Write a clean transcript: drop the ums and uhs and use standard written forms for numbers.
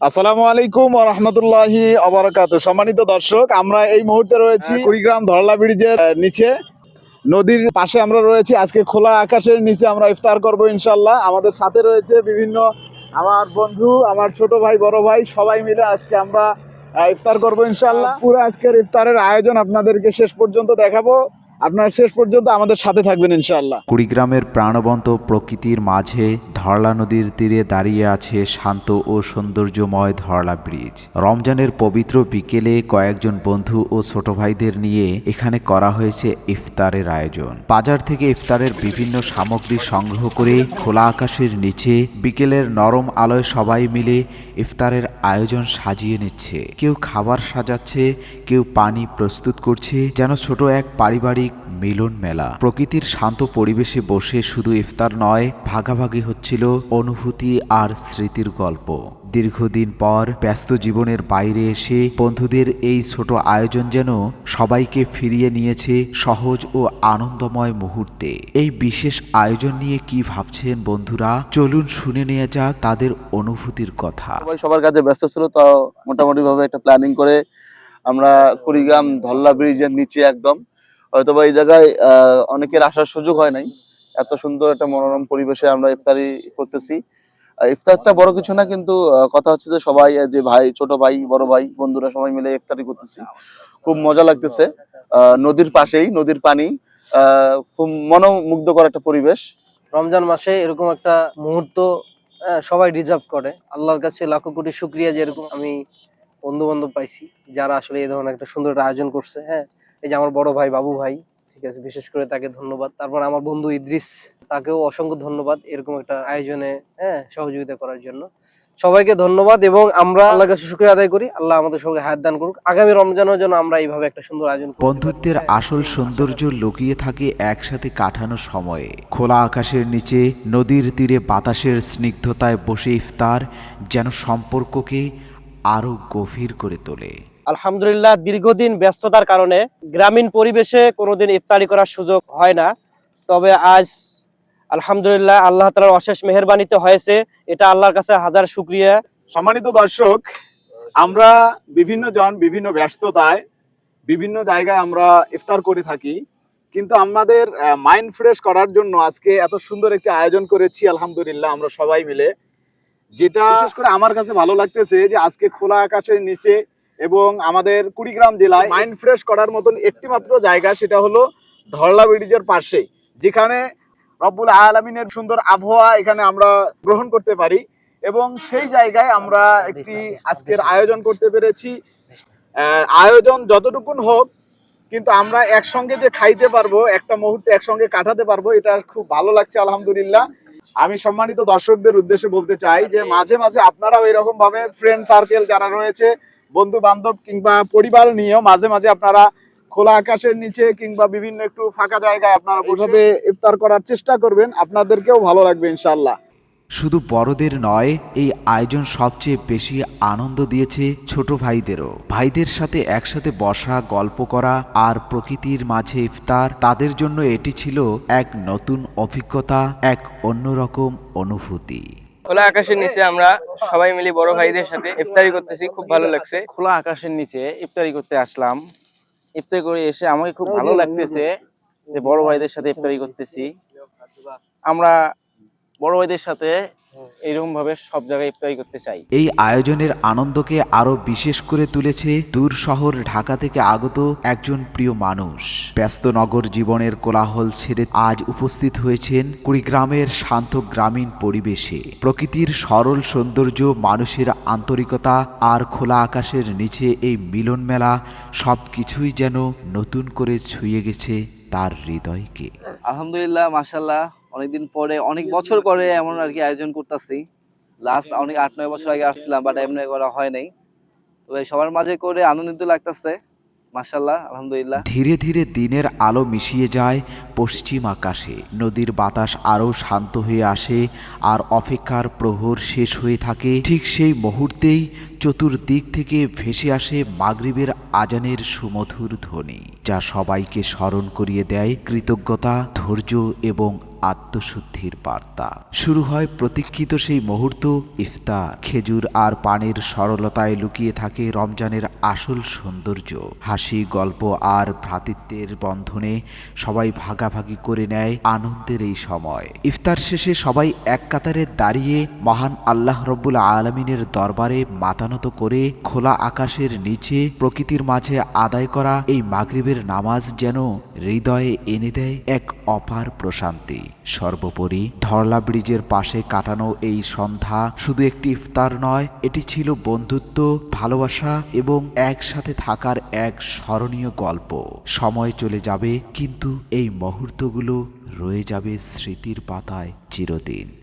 আসসালামু আলাইকুম ওয়া রাহমাতুল্লাহি ওয়া বারাকাতুহু। সম্মানিত দর্শক, আমরা এই মুহূর্তে রয়েছি কুড়িগ্রাম ধরলা ব্রিজের নিচে, নদীর পাশে আমরা রয়েছি। আজকে খোলা আকাশের নিচে আমরা ইফতার করব ইনশাআল্লাহ। আমাদের সাথে রয়েছে বিভিন্ন আমার বন্ধু, আমার ছোট ভাই, বড় ভাই, সবাই মিলে আজকে আমরা ইফতার করব ইনশাআল্লাহ। পুরো আজকের ইফতারের আয়োজন আপনাদেরকে শেষ পর্যন্ত দেখাবো। আপনারা শেষ পর্যন্ত আমাদের সাথে থাকবেন ইনশাআল্লাহ। কুড়িগ্রামের প্রাণবন্ত প্রকৃতির মাঝে ধরলা নদীর তীরে দাঁড়িয়ে আছে শান্ত ও সৌন্দর্যময় ধরলা ব্রিজ। রমজানের পবিত্র বিকেলে কয়েকজন বন্ধু ও ছোট ভাইদের নিয়ে এখানে করা হয়েছে ইফতারের আয়োজন। বাজার থেকে ইফতারের বিভিন্ন সামগ্রী সংগ্রহ করে খোলা আকাশের নিচে বিকেলের নরম আলোয় সবাই মিলে ইফতারের আয়োজন সাজিয়ে নিচ্ছে। কেউ খাবার সাজাচ্ছে, কেউ পানি প্রস্তুত করছে, যেন ছোট এক পারিবারিক মিলন মেলা। প্রকৃতির শান্ত পরিবেশে বসে শুধু ইফতার নয়, ভাগাভাগি হচ্ছিল অনুভূতি আর স্মৃতির গল্প। দীর্ঘদিন পর ব্যস্ত জীবনের বাইরে এসে বন্ধুদের এই ছোট আয়োজন যেন সবাইকে ফিরিয়ে নিয়েছে সহজ ও আনন্দময় মুহূর্তে। এই বিশেষ আয়োজন নিয়ে কি ভাবছেন বন্ধুরা? চলুন শুনে নেওয়া যাক তাদের অনুভূতির কথা। সবাই সবার কাছে ব্যস্ত ছিল, তো মোটামুটি ভাবে একটা প্ল্যানিং করে আমরা কুড়িগ্রাম ধরলা ব্রিজের নিচে একদম, হয়তোবা এই জায়গায় অনেকের আসার সুযোগ হয় নাই। এত সুন্দর একটা মনোরম পরিবেশে আমরা ইফতারি করতেছি। ইফতারটা বড় কিছু না, কিন্তু কথা হচ্ছে যে সবাই, যে ভাই, ছোট ভাই, বড় ভাই, বন্ধুরা সবাই মিলে ইফতারি করতেছি। খুব মজা লাগতেছে। নদীর পাশেই, নদীর পানি, খুব মনোমুগ্ধকর একটা পরিবেশ। রমজান মাসে এরকম একটা মুহূর্ত সবাই রিজার্ভ করে। আল্লাহর কাছে লাখো কোটি শুকরিয়া যে এরকম আমি বন্ধু বান্ধব পাইছি যারা আসলে এই ধরনের একটা সুন্দর একটা আয়োজন করছে। হ্যাঁ, এই যে আমার বড় ভাই বাবু ভাই, ঠিক আছে, বিশেষ করে তাকে ধন্যবাদ। তারপর আমার বন্ধু ইদ্রিস, তাকেও অসংখ্য ধন্যবাদ এরকম একটা আয়োজনে সহযোগিতা করার জন্য। সবাইকে ধন্যবাদ এবং আমরা আল্লাহর কাছে শুকরিয়া আদায় করি। আল্লাহ আমাদের সবাইকে হায়াত দান করুক। আগামী রমজানের জন্য আমরা এইভাবে একটা সুন্দর আয়োজন করতে পারি। বন্ধুত্বের আসল সৌন্দর্য লুকিয়ে থাকে একসাথে কাটানো সময়ে। খোলা আকাশের নিচে নদীর তীরে বাতাসের স্নিগ্ধতায় বসে ইফতার যেন সম্পর্ককে আরো গভীর করে তোলে। আলহামদুলিল্লাহ, দীর্ঘদিন ব্যস্ততার কারণে গ্রামীণ পরিবেশে কোনোদিন ইফতারি করার সুযোগ হয় না, তবে আজ আলহামদুলিল্লাহ আল্লাহ তাআলার অশেষ মেহেরবানিতে হয়েছে। এটা আল্লাহর কাছে হাজার শুকরিয়া। সম্মানিত দর্শক, আমরা বিভিন্ন জন বিভিন্ন ব্যস্ততায় বিভিন্ন জায়গায় আমরা ইফতার করে থাকি, কিন্তু আমাদের মাইন্ড ফ্রেশ করার জন্য আজকে এত সুন্দর একটি আয়োজন করেছি আলহামদুলিল্লাহ আমরা সবাই মিলে। যেটা বিশেষ করে আমার কাছে ভালো লাগতেছে যে আজকে খোলা আকাশের নিচে এবং আমাদের কুড়িগ্রাম জেলায় মাইন্ড ফ্রেশ করার মতন একটি মাত্র জায়গা, সেটা হলো ধরলা ব্রিজের পাশে, যেখানে রব্বুল আলামিনের সুন্দর আবহাওয়া এখানে আমরা গ্রহণ করতে পারি। এবং সেই জায়গায় আমরা একটি আজকের আয়োজন করতে পেরেছি। আয়োজন যতটুকুন হোক, কিন্তু আমরা একসঙ্গে যে খাইতে পারবো, একটা মুহূর্তে একসঙ্গে কাটাতে পারবো, এটা খুব ভালো লাগছে আলহামদুলিল্লাহ। আমি সম্মানিত দর্শকদের উদ্দেশ্যে বলতে চাই যে মাঝে মাঝে আপনারাও এরকম ভাবে ফ্রেন্ড সার্কেল যারা রয়েছে, বন্ধু বান্ধব কিংবা পরিবার নিয়েও মাঝে মাঝে আপনারা খোলা আকাশের নিচে কিংবা বিভিন্ন একটু ফাঁকা জায়গায় আপনারা ওইভাবে ইফতার করার চেষ্টা করবেন, আপনাদেরকেও ভালো লাগবে ইনশাআল্লাহ। শুধু বড়দের নয়, এই আয়োজন সবচেয়ে বেশি আনন্দ দিয়েছে ছোট ভাইদেরও। ভাইদের সাথে একসাথে বসা, গল্প করা আর প্রকৃতির মাঝে ইফতার, তাদের জন্য এটি ছিল এক নতুন অভিজ্ঞতা, এক অন্যরকম অনুভূতি। খোলা আকাশের নিচে আমরা সবাই মিলে বড় ভাইদের সাথে ইফতারি করতেছি, খুব ভালো লাগছে। খোলা আকাশের নিচে ইফতারি করতে আসলাম। ইফতারি করে এসে আমাকে খুব ভালো লাগতেছে যে বড় ভাইদের সাথে ইফতারি করতেছি। আমরা বড় ভাইদের সাথে এইরকম ভাবে সব জায়গায় ইফতারি করতে চাই। এই আয়োজনের আনন্দকে আরো বিশেষ করে তুলেছে দূর শহর ঢাকা থেকে আগত একজন প্রিয় মানুষ। ব্যস্ত নগর জীবনের কোলাহল ছেড়ে আজ উপস্থিত হয়েছেন কুড়িগ্রামের শান্ত গ্রামীণ পরিবেশে। প্রকৃতির সরল সৌন্দর্য, মানুষের আন্তরিকতা আর খোলা আকাশের নিচে এই মিলন মেলা সবকিছুই যেন নতুন করে ছুঁয়ে গেছে তার হৃদয়কে। আলহামদুলিল্লাহ, মাশাআল্লাহ, অনেকদিন পরে, অনেক বছর পরে এমন আর কি আয়োজন করতেছি। লাস্ট অনেক 8-9 বছর আগে আসছিলাম, বাট এমনি করা হয় নাই। তবে সবার মাঝে করে আনন্দিত লাগতেছে, মাশাআল্লাহ, আলহামদুলিল্লাহ। ধীরে ধীরে দিনের আলো মিশিয়ে যায় পশ্চিম আকাশে, নদীর বাতাস আরও শান্ত হয়ে আসে আর অপেক্ষার প্রহর শেষ হয়ে থাকে। ঠিক সেই মুহূর্তেই চতুর্দিক থেকে ভেসে আসে মাগরিবের আজানের সুমধুর ধ্বনি, যা সবাইকে স্মরণ করিয়ে দেয় কৃতজ্ঞতা, ধৈর্য এবং আত্মশুদ্ধির বার্তা। শুরু হয় প্রতীক্ষিত সেই মুহূর্ত, ইফতার। খেজুর আর পানির সরলতায় লুকিয়ে থাকে রমজানের আসল সৌন্দর্য। হাসি, গল্প আর ভ্রাতৃত্বের বন্ধনে সবাই ভাগাভাগি করে নেয় আনন্দের এই সময়। ইফতার শেষে সবাই এক কাতারে দাঁড়িয়ে মহান আল্লাহ রব্বুল আলমিনের দরবারে মাথানত করে খোলা আকাশের নিচে প্রকৃতির মাঝে আদায় করা এই মাগরিবের নামাজ যেন হৃদয়ে এনে দেয় এক অপার প্রশান্তি। সর্বোপরি ধরলা ব্রিজের পাশে কাটানো এই সন্ধ্যা শুধু একটি ইফতার নয়, এটি ছিল বন্ধুত্ব, ভালোবাসা এবং একসাথে থাকার এক স্মরণীয় গল্প। সময় চলে যাবে, কিন্তু এই মুহূর্তগুলো রয়ে যাবে স্মৃতির পাতায় চিরদিন।